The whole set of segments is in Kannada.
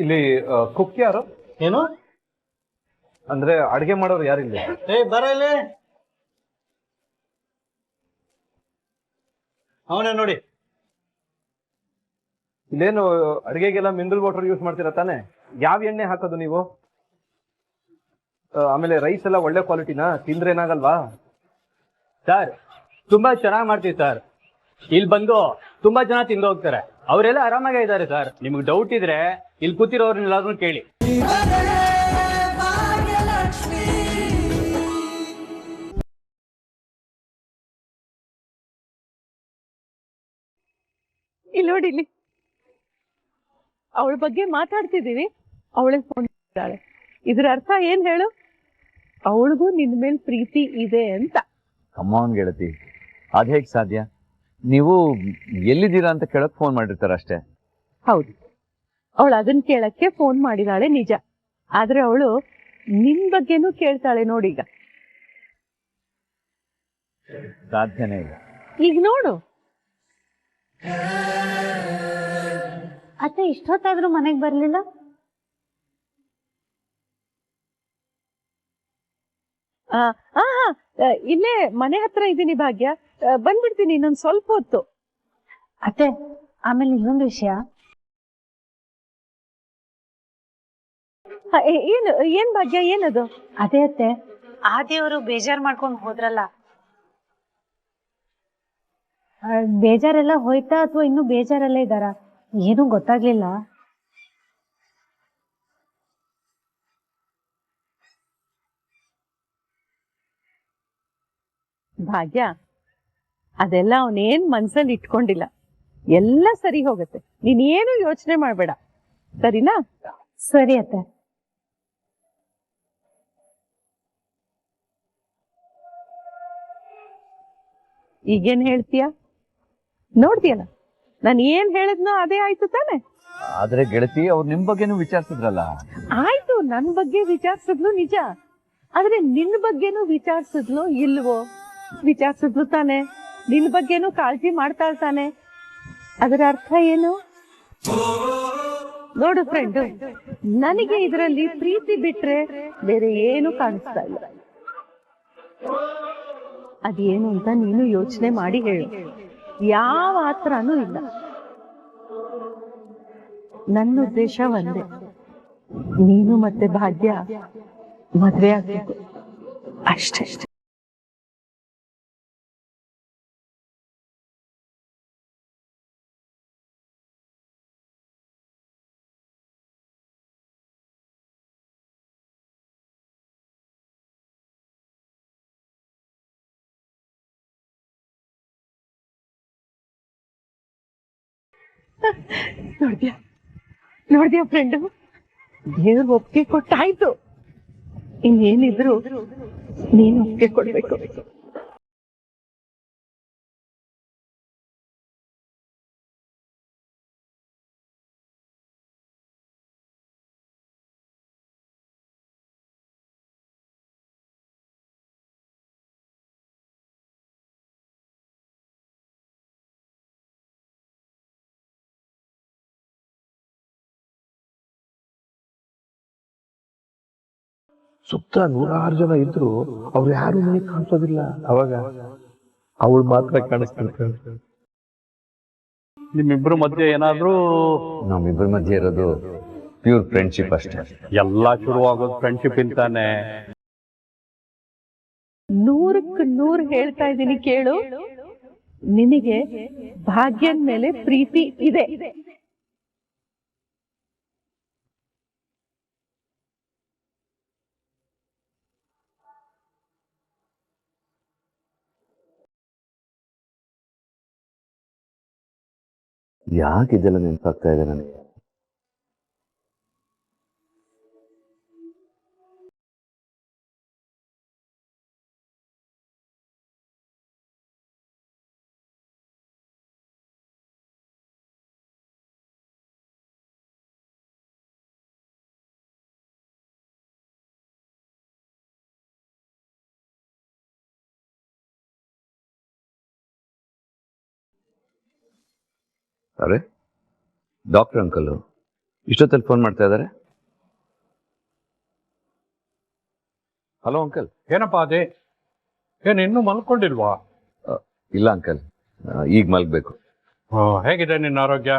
ಇಲ್ಲಿ ಕುಕ್ ಯಾರು? ಏನು ಅಂದ್ರೆ ಅಡಿಗೆ ಮಾಡೋರು ಯಾರಿಲ್ಲ? ಬರ ಇಲ್ಲಿ, ಅವನೇ ನೋಡಿ. ಇಲ್ಲೇನು ಅಡಿಗೆಗೆಲ್ಲ ಮಿನರಲ್ ವಾಟರ್ ಯೂಸ್ ಮಾಡ್ತೀರಾ ತಾನೆ? ಯಾವ ಎಣ್ಣೆ ಹಾಕೋದು ನೀವು? ಆಮೇಲೆ ರೈಸ್ ಎಲ್ಲ ಒಳ್ಳೆ ಕ್ವಾಲಿಟಿನಾ? ತಿಂದ್ರೆ ಏನಾಗಲ್ವಾ? ಸರ್ ತುಂಬಾ ಚೆನ್ನಾಗಿ ಮಾಡ್ತೀವಿ ಸರ್. ಇಲ್ಲಿ ಬಂದು ತುಂಬಾ ಜನ ತಿಂದು ಹೋಗ್ತಾರೆ. ಅವರೆಲ್ಲ ಆರಾಮಾಗೇ ಇದ್ದಾರೆ ಸರ್. ನಿಮ್ಗೆ ಡೌಟ್ ಇದ್ರೆ ಇಲ್ಲಿ ಕೂತಿರೋರ್ನೆಲ್ಲಾದ್ರೂ ಕೇಳಿ. ಇಲ್ಲಿ ನೋಡಿ, ಇಲ್ಲಿ ಅವಳ ಬಗ್ಗೆ ಮಾತಾಡ್ತಿದೀವಿ, ಅವಳಿಗೆ ಫೋನ್ ಮಾಡ್ತಾಳೆ. ಇದ್ರ ಅರ್ಥ ಏನ್ ಹೇಳು? ಅವಳಿಗೂ ನಿನ್ ಮೇಲೆ ಪ್ರೀತಿ ಇದೆ ಅಂತ. ಅಮ್ಮನ್ ಗೆಳತಿ, ಅದ್ ಹೇಗ್ ಸಾಧ್ಯ? ನೀವು ಎಲ್ಲಿದ್ದೀರಾ ಅಂತ ಕೇಳಕ್ ಫೋನ್ ಮಾಡಿರ್ತಾರ ಅಷ್ಟೇ. ಹೌದು, ಅವಳು ಅದನ್ನ ಕೇಳಕ್ಕೆ ಫೋನ್ ಮಾಡಿದಾಳೆ ನಿಜ. ಆದ್ರೆ ಅವಳು ನಿನ್ ಬಗ್ಗೆನೂ ಕೇಳ್ತಾಳೆ ನೋಡೀಗ. ಸಾಧ್ಯನೇ ಇಲ್ಲ. ಈಗ ನೋಡು, ಅತ್ತೆ ಇಷ್ಟೊತ್ತಾದ್ರೂ ಮನೆಗೆ ಬರ್ಲಿಲ್ಲ? ಇಲ್ಲೇ ಮನೆ ಹತ್ರ ಇದ್ದೀನಿ ಭಾಗ್ಯ, ಬಂದ್ಬಿಡ್ತೀನಿ ಇನ್ನೊಂದ್ ಸ್ವಲ್ಪ ಹೊತ್ತು. ಅತ್ತೆ ಆಮೇಲೆ ಇನ್ನೊಂದು ವಿಷಯ. ಏನು ಏನ್ ಭಾಗ್ಯ, ಏನದು? ಅದೇ ಅತ್ತೆ, ಆದಿಯವರು ಬೇಜಾರ್ ಮಾಡ್ಕೊಂಡು ಹೋದ್ರಲ್ಲ, ಬೇಜಾರೆಲ್ಲ ಹೋಯ್ತಾ ಅಥವಾ ಇನ್ನೂ ಬೇಜಾರಲ್ಲೇ ಇದ್ದಾರ? ಏನೂ ಗೊತ್ತಾಗ್ಲಿಲ್ಲ. ಭಾಗ್ಯ, ಅದೆಲ್ಲ ಅವನೇನ್ ಮನ್ಸಲ್ಲಿ ಇಟ್ಕೊಂಡಿಲ್ಲ, ಎಲ್ಲ ಸರಿ ಹೋಗುತ್ತೆ. ನೀನೇನು ಯೋಚನೆ ಮಾಡ್ಬೇಡ, ಸರಿನಾ? ಸರಿ ಅತ್ತೆ. ಈಗೇನ್ ಹೇಳ್ತೀಯ? ನೋಡ್ತೀಯಲ್ಲ, ನಾನು ಏನ್ ಹೇಳಿದ್ನೋ ಅದೇ ಆಯ್ತು ತಾನೆ? ಆದ್ರೆ ಗೆಳತಿ, ಅವ್ರು ನಿಮ್ ಬಗ್ಗೆನೂ ವಿಚಾರಿಸಿದ್ರಲ್ಲ. ಆಯ್ತು, ನನ್ ಬಗ್ಗೆ ವಿಚಾರಿಸಿದ್ಲು ನಿಜ, ಆದ್ರೆ ನಿನ್ ಬಗ್ಗೆನೂ ವಿಚಾರಿಸಿದ್ಲು ಇಲ್ವೋ? ವಿಚಾರಿಸಿದ್ಲು ತಾನೆ, ನಿನ್ ಬಗ್ಗೆನೂ ಕಾಳಜಿ ಮಾಡ್ತಾಳ್ ತಾನೆ. ಅದರ ಅರ್ಥ ಏನು? ನೋಡು ಫ್ರೆಂಡು, ನನಗೆ ಇದರಲ್ಲಿ ಪ್ರೀತಿ ಬಿಟ್ರೆ ಬೇರೆ ಏನು ಕಾಣಿಸ್ತಾ ಇಲ್ಲ. ಅದೇನು ಅಂತ ನೀನು ಯೋಚನೆ ಮಾಡಿ ಹೇಳು. ಯಾವ ಆತರನೂ ಇಲ್ಲ. ನನ್ನ ಉದ್ದೇಶ ಒಂದೇ, ನೀನು ಮತ್ತೆ ಭಾಗ್ಯ ಮದ್ವೆ ಆಗ್ಬೇಕು ಅಷ್ಟೇ. ನೋಡ್ದ್ಯಾ ಫ್ರೆಂಡು, ದೇವ್ರ ಒಪ್ಪಿಗೆ ಕೊಟ್ಟಾಯ್ತು. ಇನ್ನೇನಿದ್ರು ನೀನು ಒಪ್ಪಿಗೆ ಕೊಡ್ಬೇಕು. ಸುತ್ತ 106 ಜನ ಇದ್ರು ಅವ್ರು ಯಾರು ನನಗೆ ಕಾಣಿಸೋದಿಲ್ಲ. ಅವಾಗ ಅವಳು ಮಾತ್ರ ಕಾಣಿಸ್ತಿರ್ತಾಳೆ. ನಿಮ್ಮಿಬ್ರು ಮಧ್ಯೆ ಏನಾದ್ರೂ? ನಮ್ಮಿಬ್ಬರ ಮಧ್ಯೆ ಇರೋದು ಪ್ಯೂರ್ ಫ್ರೆಂಡ್ಶಿಪ್ ಅಷ್ಟೇ. ಎಲ್ಲಾ ಶುರುವಾಗೋದು ಫ್ರೆಂಡ್ಶಿಪ್ ಇಂತಾನೆ. 100ಕ್ಕೆ 100 ಹೇಳ್ತಾ ಇದ್ದೀನಿ ಕೇಳು, ನಿನಗೆ ಭಾಗ್ಯನ್ ಮೇಲೆ ಪ್ರೀತಿ ಇದೆ. ಯಾಕೆ ಇದೆಲ್ಲ ನೆನಪಾಗ್ತಾ ಇದೆ ನನಗೆ? ಅರೆ, ಡಾಕ್ಟರ್ ಅಂಕಲ್ ಇಷ್ಟೊತ್ತಲ್ಲಿ ಫೋನ್ ಮಾಡ್ತಾ ಇದ್ದಾರೆ? Hello uncle. ಏನಪ್ಪ ಅದೇ ಏನು ಇನ್ನೂ ಮಲ್ಕೊಂಡಿಲ್ವಾ? ಇಲ್ಲ ಅಂಕಲ್, ಈಗ ಮಲ್ಗಬೇಕು. ಹೇಗಿದೆ ನಿನ್ನ ಆರೋಗ್ಯ?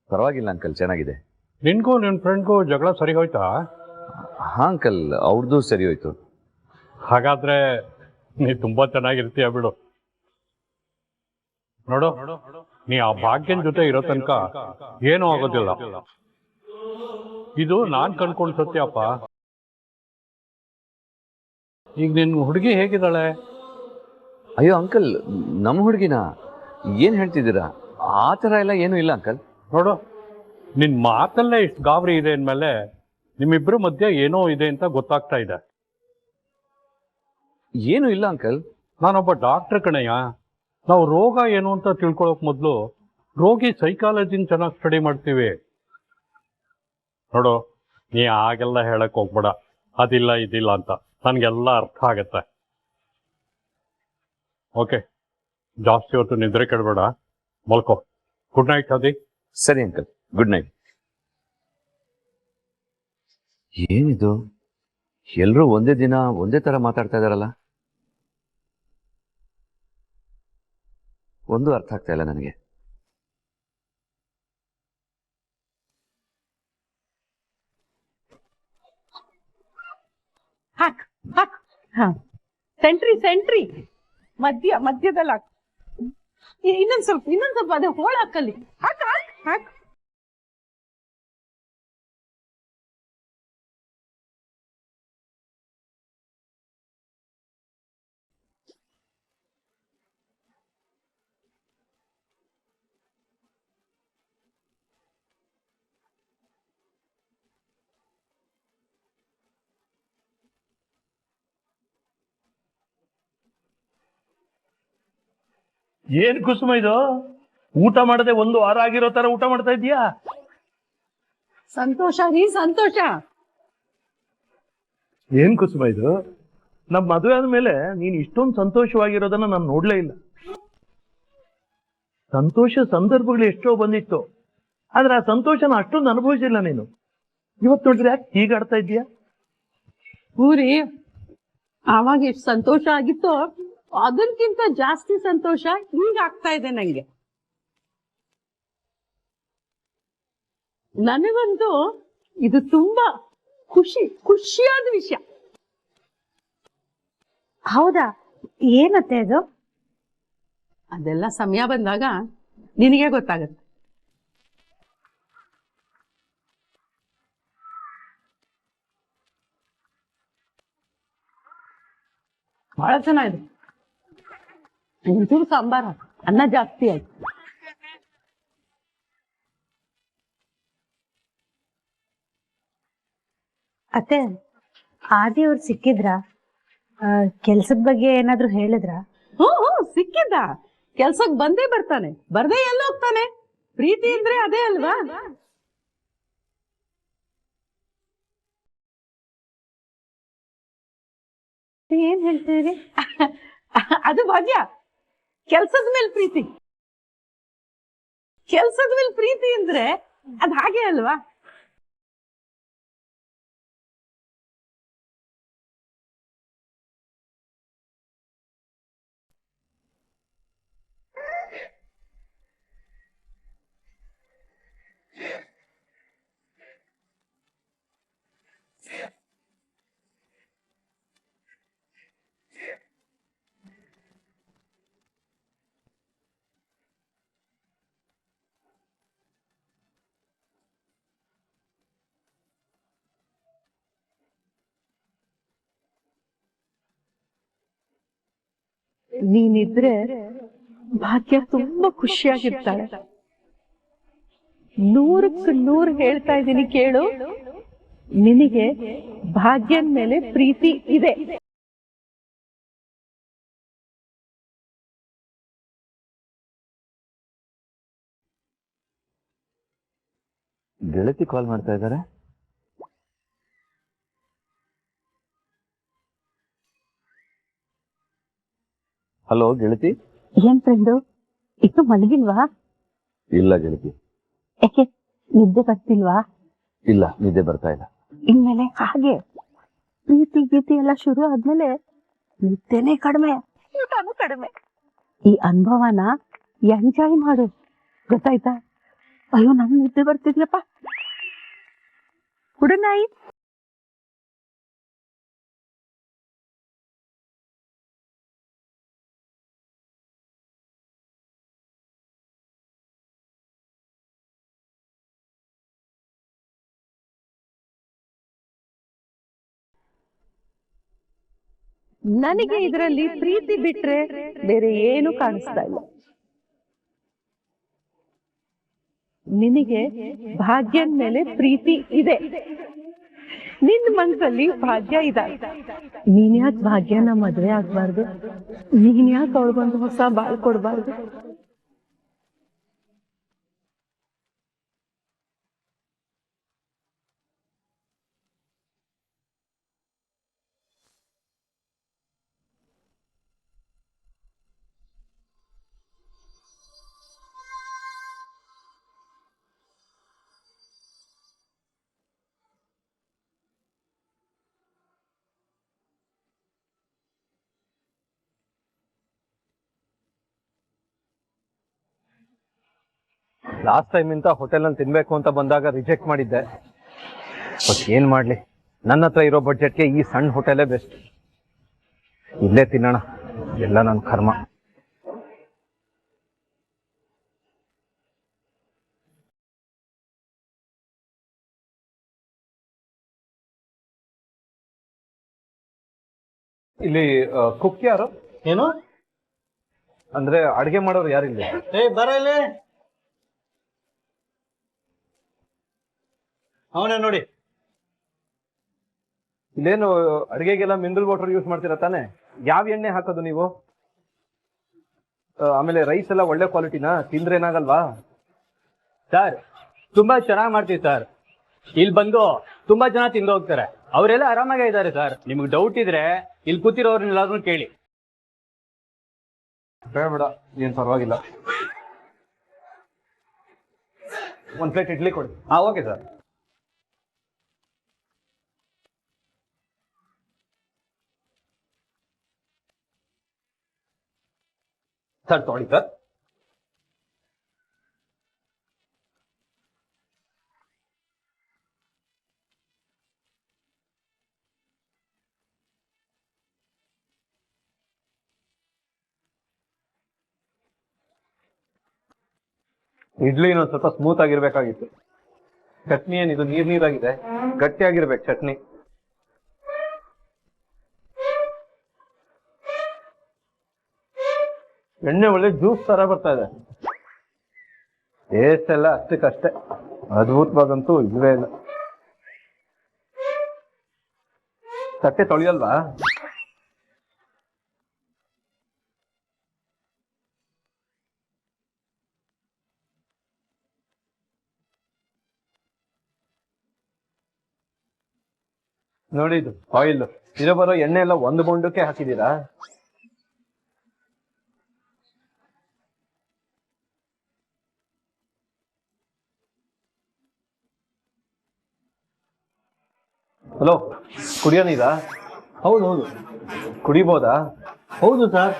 ಪರವಾಗಿಲ್ಲ ಅಂಕಲ್, ಚೆನ್ನಾಗಿದೆ. ನಿನ್ಗೂ ನಿನ್ನ ಫ್ರೆಂಡ್ಗೂ ಜಗಳ ಸರಿ ಹೋಯ್ತಾ? ಹಾ ಅಂಕಲ್, ಅವ್ರದ್ದು ಸರಿ ಹೋಯ್ತು. ಹಾಗಾದ್ರೆ ನೀ ತುಂಬಾ ಚೆನ್ನಾಗಿರ್ತೀಯ ಬಿಡು. ನೋಡು, ನೀ ಆ ಭಾಗ್ಯನ ಜೊತೆ ಇರೋ ತನಕ ಏನೂ ಆಗೋದಿಲ್ಲ. ಇದು ನಾನ್ ಕಣ್ಕೊಂಡ್ ಸತ್ಯಪ್ಪ. ಈಗ ನಿನ್ ಹುಡುಗಿ ಹೇಗಿದ್ದಾಳೆ? ಅಯ್ಯೋ ಅಂಕಲ್, ನಮ್ಮ ಹುಡುಗಿನ ಏನ್ ಹೇಳ್ತಿದ್ದೀರಾ? ಆ ಥರ ಎಲ್ಲ ಏನೂ ಇಲ್ಲ ಅಂಕಲ್. ನೋಡು, ನಿನ್ ಮಾತಲ್ಲೇ ಇಷ್ಟು ಗಾಬರಿ ಇದೆ ಅಂದಮೇಲೆ ನಿಮ್ಮಿಬ್ರು ಮಧ್ಯೆ ಏನೋ ಇದೆ ಅಂತ ಗೊತ್ತಾಗ್ತಾ ಇದೆ. ಏನೂ ಇಲ್ಲ ಅಂಕಲ್. ನಾನೊಬ್ಬ ಡಾಕ್ಟರ್ ಕಣಯ್ಯ. ನಾವು ರೋಗ ಏನು ಅಂತ ತಿಳ್ಕೊಳಕ್ ಮೊದಲು ರೋಗಿ ಸೈಕಾಲಜಿನ ಚೆನ್ನಾಗಿ ಸ್ಟಡಿ ಮಾಡ್ತೀವಿ. ನೋಡು, ನೀ ಹಾಗೆಲ್ಲ ಹೇಳಕ್ ಹೋಗ್ಬೇಡ, ಅದಿಲ್ಲ ಇದಿಲ್ಲ ಅಂತ. ನನಗೆಲ್ಲ ಅರ್ಥ ಆಗತ್ತೆ. ಓಕೆ, ಜಾಸ್ತಿ ಹೊತ್ತು ನಿದ್ರೆ ಕೆಡಬೇಡ, ಮಲ್ಕೋ. ಗುಡ್ ನೈಟ್ ಅದಿ. ಸರಿ ಅಂಕಲ್, ಗುಡ್ ನೈಟ್. ಏನಿದು, ಎಲ್ಲರೂ ಒಂದೇ ದಿನ ಒಂದೇ ತರ ಮಾತಾಡ್ತಾ ಇದಾರಲ್ಲ? ಒಂದು ಅರ್ಥ ಆಗ್ತಾ ಇಲ್ಲ ನನಗೆ. ಹಾಕ್ ಹಾಕ್. ಹಾ, ಸೆಂಟ್ರಿ ಮಧ್ಯದಲ್ಲಿ ಹಾಕ್. ಇನ್ನೊಂದ್ ಸ್ವಲ್ಪ ಅದೇ ಹೋಳ ಹಾಕಲ್ಲಿ. ಹಾಕ್ ಹಾಕ್ ಹಾಕ್. ಏನ್ ಕುಸುಮ ಇದು? ಊಟ ಮಾಡದೆ 1 ವಾರ ಆಗಿರೋ ತರ ಊಟ ಮಾಡ್ತಾ ಇದೀಯಾ? ಸಂತೋಷ ಸಂತೋಷ. ಏನ್ ಕುಸುಮ ಇದು? ನಮ್ ಮದುವೆ ಆದ್ಮೇಲೆ ನೀನ್ ಇಷ್ಟೊಂದು ಸಂತೋಷವಾಗಿರೋದನ್ನ ನಾನು ನೋಡ್ಲೇ ಇಲ್ಲ. ಸಂತೋಷ ಸಂದರ್ಭಗಳು ಎಷ್ಟೋ ಬಂದಿತ್ತು, ಆದ್ರೆ ಆ ಸಂತೋಷನ ಅಷ್ಟೊಂದು ಅನುಭವಿಸಿಲ್ಲ ನೀನು. ಇವತ್ತು ನೋಡಿದ್ರೆ ಯಾಕೆ ಹೀಗಾಡ್ತಾ ಇದೀಯಾ? ಊರಿ, ಆವಾಗ ಎಷ್ಟು ಸಂತೋಷ ಆಗಿತ್ತು, ಅದಕ್ಕಿಂತ ಜಾಸ್ತಿ ಸಂತೋಷ ಈಗ ಆಗ್ತಾ ಇದೆ ನಂಗೆ. ನನಗಂತೂ ಇದು ತುಂಬಾ ಖುಷಿಯಾದ ವಿಷಯ. ಹೌದಾ? ಏನತ್ತೆ ಅದು? ಅದೆಲ್ಲ ಸಮಯ ಬಂದಾಗ ನಿನಗೆ ಗೊತ್ತಾಗತ್ತೆ. ಬಹಳ ಚೆನ್ನಾಗಿದೆ. ಒಂಚೂರು ಸಾಂಬಾರ, ಅನ್ನ ಜಾಸ್ತಿ ಆಯ್ತು. ಅತ್ತೆ, ಆದಿ ಅವ್ರು ಸಿಕ್ಕಿದ್ರ? ಕೆಲ್ಸದ ಬಗ್ಗೆ ಏನಾದ್ರು ಹೇಳಿದ್ರ? ಸಿಕ್ಕಿದ್ದ. ಕೆಲ್ಸಕ್ ಬಂದೇ ಬರ್ತಾನೆ, ಬರ್ದೇ ಎಲ್ಲ ಹೋಗ್ತಾನೆ. ಪ್ರೀತಿ ಅಂದ್ರೆ ಅದೇ ಅಲ್ವಾ? ಏನ್ ಹೇಳ್ತೀರಿ? ಅದು ಭಾಗ್ಯ. ಕೆಲ್ಸದ ಮೇಲೆ ಪ್ರೀತಿ. ಕೆಲ್ಸದ ಮೇಲೆ ಪ್ರೀತಿ ಅಂದ್ರೆ ಅದ್ ಹಾಗೆ ಅಲ್ವಾ? ನೀನಿದ್ರೆ ಭಾಗ್ಯ ತುಂಬಾ ಖುಷಿಯಾಗಿರ್ತಾಳೆ. 100ಕ್ಕೆ 100 ಹೇಳ್ತಾ ಇದ್ದೀನಿ ಕೇಳು, ನಿನಗೆ ಭಾಗ್ಯನ ಮೇಲೆ ಪ್ರೀತಿ ಇದೆ. ಗೆಳತಿ ಕಾಲ್ ಮಾಡ್ತಾ ಇದ್ದಾರೆ. ಹಲೋ ಗೆಳತಿ. ಏನ್ ಫ್ರೆಂಡು, ಇನ್ನು ಮಲಗಿಲ್ವಾ? ಇಲ್ಲ ಗೆಳತಿ. ಯಾಕೆ, ನಿದ್ದೆ ಬರ್ತಿಲ್ವಾ? ಇಲ್ಲ, ನಿದ್ದೆ ಬರ್ತಾ ಇಲ್ಲ. ಇನ್ಮೇಲೆ ಹಾಗೆ ಪ್ರೀತಿ ಗೀತಿ ಎಲ್ಲ ಶುರು ಆದ್ಮೇಲೆ ನಿದ್ದೆನೇ ಕಡಿಮೆ, ಊಟನೂ ಕಡಿಮೆ. ಈ ಅನುಭವನ ಎಂಜಾಯ್ ಮಾಡು, ಗೊತ್ತಾಯ್ತಾ? ಅಯ್ಯೋ, ನಂಗೆ ನಿದ್ದೆ ಬರ್ತಿದ್ಯಪ್ಪ. ಹುಡುನಾಯಿ. ನನಗೆ ಇದರಲ್ಲಿ ಪ್ರೀತಿ ಬಿಟ್ರೆ ಬೇರೆ ಏನು ಕಾಣಿಸ್ತಾ ಇಲ್ಲ. ನಿನಗೆ ಭಾಗ್ಯದ ಮೇಲೆ ಪ್ರೀತಿ ಇದೆ, ನಿನ್ನ ಮನಸ್ಸಲ್ಲಿ ಭಾಗ್ಯ ಇದೆ. ನೀನ್ ಯಾಕೆ ಭಾಗ್ಯನ ಮದ್ವೆ ಆಗ್ಬಾರ್ದು? ನೀನ್ ಯಾಕೆ ಅವಳಿಗೊಂದು ಹೊಸ ಬಾಳ್ ಕೊಡ್ಬಾರ್ದು? ಲಾಸ್ಟ್ ಟೈಮ್ ಇಂತ ಹೋಟೆಲ್ನಲ್ಲಿ ತಿನ್ಬೇಕು ಅಂತ ಬಂದಾಗ ರಿಜೆಕ್ಟ್ ಮಾಡಿದ್ದೆ. ಬಟ್ ಏನ್ ಮಾಡ್ಲಿ, ನನ್ನ ಹತ್ರ ಇರೋ ಬಡ್ಜೆಟ್ಗೆ ಈ ಸಣ್ಣ ಹೋಟೆಲೇ ಬೆಸ್ಟ್. ಇಲ್ಲೇ ತಿನ್ನೋಣ, ಎಲ್ಲ ನನ್ನ ಕರ್ಮ. ಇಲ್ಲಿ ಕುಕ್ ಯಾರು? ಏನು ಅಂದ್ರೆ ಅಡ್ಗೆ ಮಾಡೋರು ಯಾರಿಲ್ಲ? ಬರ ಇಲ್ಲಿ, ಅವನೇ ನೋಡಿ. ಇಲ್ಲೇನು ಅಡಿಗೆಗೆಲ್ಲ ಮಿನರಲ್ ವಾಟರ್ ಯೂಸ್ ಮಾಡ್ತೀರಾ ತಾನೆ? ಯಾವ ಎಣ್ಣೆ ಹಾಕೋದು ನೀವು? ಆಮೇಲೆ ರೈಸ್ ಎಲ್ಲ ಒಳ್ಳೆ ಕ್ವಾಲಿಟಿನಾ? ತಿಂದ್ರೆ ಏನಾಗಲ್ವಾ? ಸರ್, ತುಂಬಾ ಚೆನ್ನಾಗಿ ಮಾಡ್ತೀವಿ ಸರ್. ಇಲ್ಲಿ ಬಂದು ತುಂಬಾ ಜನ ತಿಂದು ಹೋಗ್ತಾರೆ, ಅವರೆಲ್ಲ ಆರಾಮಾಗೇ ಇದ್ದಾರೆ ಸರ್. ನಿಮ್ಗೆ ಡೌಟ್ ಇದ್ರೆ ಇಲ್ಲಿ ಕೂತಿರೋರ್ನೆಲ್ಲಾದ್ರೂ ಕೇಳಿ. ಬೇಡ, ಏನ್ ಪರವಾಗಿಲ್ಲ. ಒಂದ್ ಪ್ಲೇಟ್ ಇಡ್ಲಿ ಕೊಡಿ. Okay sir. ಸರ್ ತೊಗೊಳ್ಳಿ ಸರ್. ಇಡ್ಲಿ ಇನ್ನೊಂದು ಸ್ವಲ್ಪ ಸ್ಮೂತ್ ಆಗಿರ್ಬೇಕಾಗಿತ್ತು. ಚಟ್ನಿ ಏನಿದು ನೀರ್ ನೀರಾಗಿದೆ, ಗಟ್ಟಿಯಾಗಿರ್ಬೇಕು ಚಟ್ನಿ. ಎಣ್ಣೆ ಒಳ್ಳೆ ಜ್ಯೂಸ್ ತರ ಬರ್ತಾ ಇದೆ. ಟೇಸ್ಟ್ ಎಲ್ಲ ಅಷ್ಟಕ್ಕಷ್ಟೇ, ಅದ್ಭುತವಾಗಂತೂ ಇಲ್ವೇ ಇಲ್ಲ. ತಟ್ಟೆ ತೊಳೆಯಲ್ವಾ? ನೋಡಿ, ಇದು ಆಯಿಲ್ ಇರೋ ಬರೋ ಎಣ್ಣೆ ಎಲ್ಲ ಒಂದು ಬೊಂಡಕ್ಕೆ ಹಾಕಿದೀರಾ? ಹಲೋ, ಕುಡಿಯೋ ನೀರಾ? ಹೌದು ಹೌದು ಕುಡಿಬೋದಾ? ಹೌದು ಸರ್.